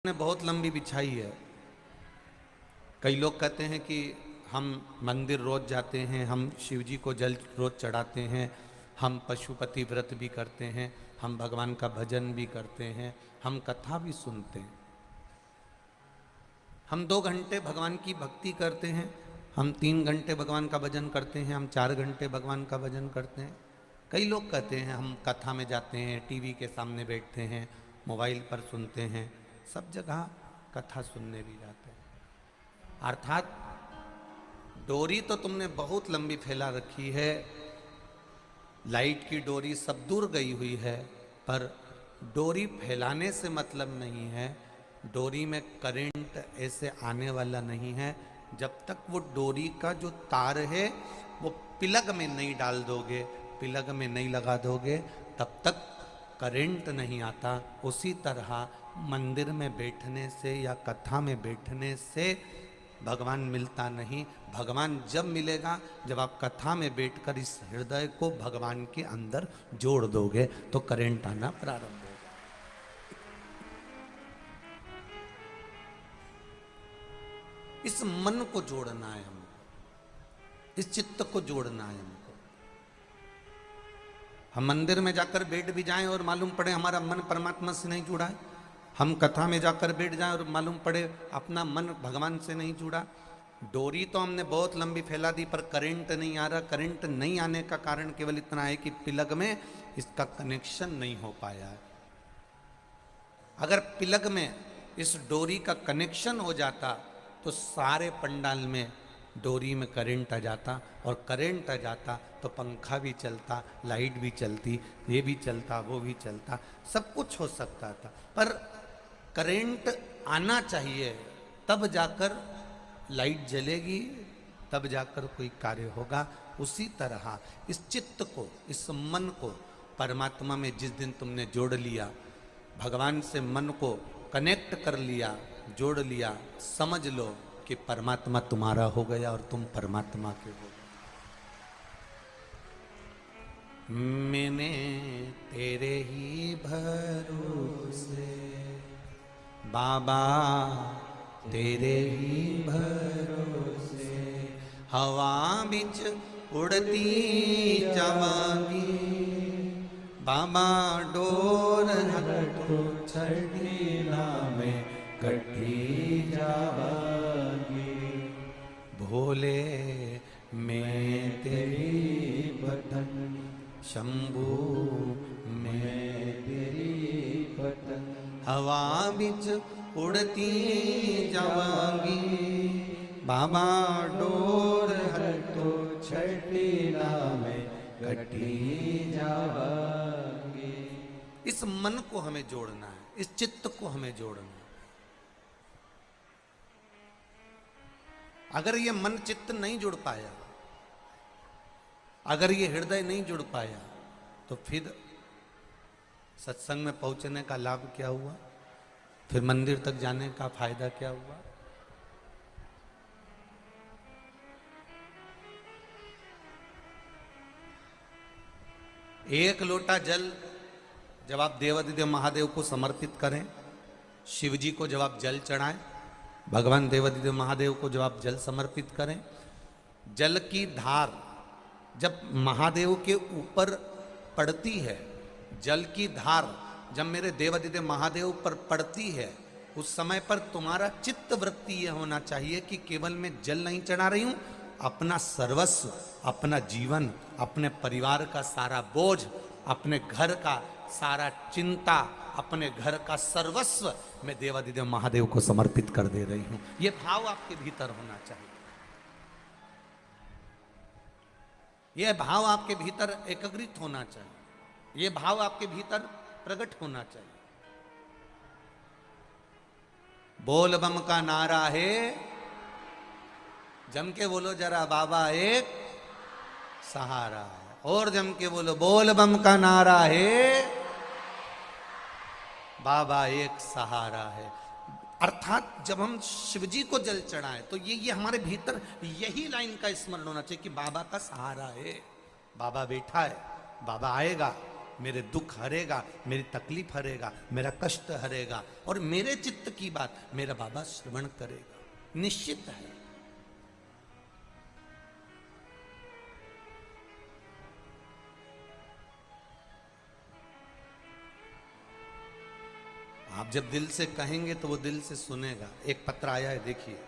ने बहुत लंबी बिछाई है। कई लोग कहते हैं कि हम मंदिर रोज जाते हैं, हम शिव जी को जल रोज चढ़ाते हैं, हम पशुपति व्रत भी करते हैं, हम भगवान का भजन भी करते हैं, हम कथा भी सुनते हैं, हम 2 घंटे भगवान की भक्ति करते हैं, हम 3 घंटे भगवान का भजन करते हैं, हम 4 घंटे भगवान का भजन करते हैं। कई लोग कहते हैं हम कथा में जाते हैं, टीवी के सामने बैठते हैं, मोबाइल पर सुनते हैं, सब जगह कथा सुनने भी जाते हैं। अर्थात डोरी तो तुमने बहुत लंबी फैला रखी है, लाइट की डोरी सब दूर गई हुई है, पर डोरी फैलाने से मतलब नहीं है, डोरी में करंट ऐसे आने वाला नहीं है। जब तक वो डोरी का जो तार है वो प्लग में नहीं डाल दोगे, प्लग में नहीं लगा दोगे, तब तक करंट नहीं आता। उसी तरह मंदिर में बैठने से या कथा में बैठने से भगवान मिलता नहीं। भगवान जब मिलेगा जब आप कथा में बैठकर इस हृदय को भगवान के अंदर जोड़ दोगे तो करंट आना प्रारंभ होगा। इस मन को जोड़ना है हमको, इस चित्त को जोड़ना है हमको। हम मंदिर में जाकर बैठ भी जाएं और मालूम पड़े हमारा मन परमात्मा से नहीं जुड़ा है, हम कथा में जाकर बैठ जाएं और मालूम पड़े अपना मन भगवान से नहीं जुड़ा। डोरी तो हमने बहुत लंबी फैला दी पर करंट नहीं आ रहा। करंट नहीं आने का कारण केवल इतना है कि प्लग में इसका कनेक्शन नहीं हो पाया है। अगर प्लग में इस डोरी का कनेक्शन हो जाता तो सारे पंडाल में डोरी में करंट आ जाता, और करंट आ जाता तो पंखा भी चलता, लाइट भी चलती, ये भी चलता, वो भी चलता, सब कुछ हो सकता था। पर करंट आना चाहिए, तब जाकर लाइट जलेगी, तब जाकर कोई कार्य होगा। उसी तरह इस चित्त को, इस मन को परमात्मा में जिस दिन तुमने जोड़ लिया, भगवान से मन को कनेक्ट कर लिया, जोड़ लिया, समझ लो कि परमात्मा तुम्हारा हो गया और तुम परमात्मा के हो। मैंने तेरे ही भरोसे बाबा, तेरे ही भरोसे हवा बिच उड़ती जावांगी, बाबा डोर हटो छड़ी में कटी जावांगी, भोले मैं तेरी बटन, शंभू मैं तेरी बटन, हवा बिच उड़ती जावांगी, बाबा डोर हटो छठी में कटी जावांगी। इस मन को हमें जोड़ना है, इस चित्त को हमें जोड़ना है। अगर ये मन चित्त नहीं जुड़ पाया, अगर ये हृदय नहीं जुड़ पाया, तो फिर सत्संग में पहुंचने का लाभ क्या हुआ, फिर मंदिर तक जाने का फायदा क्या हुआ। एक लोटा जल जब आप देवादिदेव महादेव को समर्पित करें, शिव जी को जब आप जल चढ़ाएं, भगवान देवादिदेव महादेव को जब आप जल समर्पित करें, जल की धार जब महादेव के ऊपर पड़ती है, जल की धार जब मेरे देवादिदेव महादेव पर पड़ती है, उस समय पर तुम्हारा चित्त वृत्ति यह होना चाहिए कि केवल मैं जल नहीं चढ़ा रही हूं, अपना सर्वस्व, अपना जीवन, अपने परिवार का सारा बोझ, अपने घर का सारा चिंता, अपने घर का सर्वस्व मैं देवादिदेव महादेव को समर्पित कर दे रही हूं। यह भाव आपके भीतर होना चाहिए, यह भाव आपके भीतर एकाग्रित होना चाहिए, यह भाव आपके भीतर प्रकट होना चाहिए। बोल बम का नारा है, जम के बोलो जरा, बाबा एक सहारा है, और जम के बोलो, बोल बम का नारा है, बाबा एक सहारा है। अर्थात जब हम शिव जी को जल चढ़ाएं तो ये हमारे भीतर यही लाइन का स्मरण होना चाहिए कि बाबा का सहारा है, बाबा बैठा है, बाबा आएगा, मेरे दुख हरेगा, मेरी तकलीफ हरेगा, मेरा कष्ट हरेगा और मेरे चित्त की बात मेरा बाबा श्रवण करेगा, निश्चित है। आप जब दिल से कहेंगे तो वो दिल से सुनेगा। एक पत्र आया है, देखिए।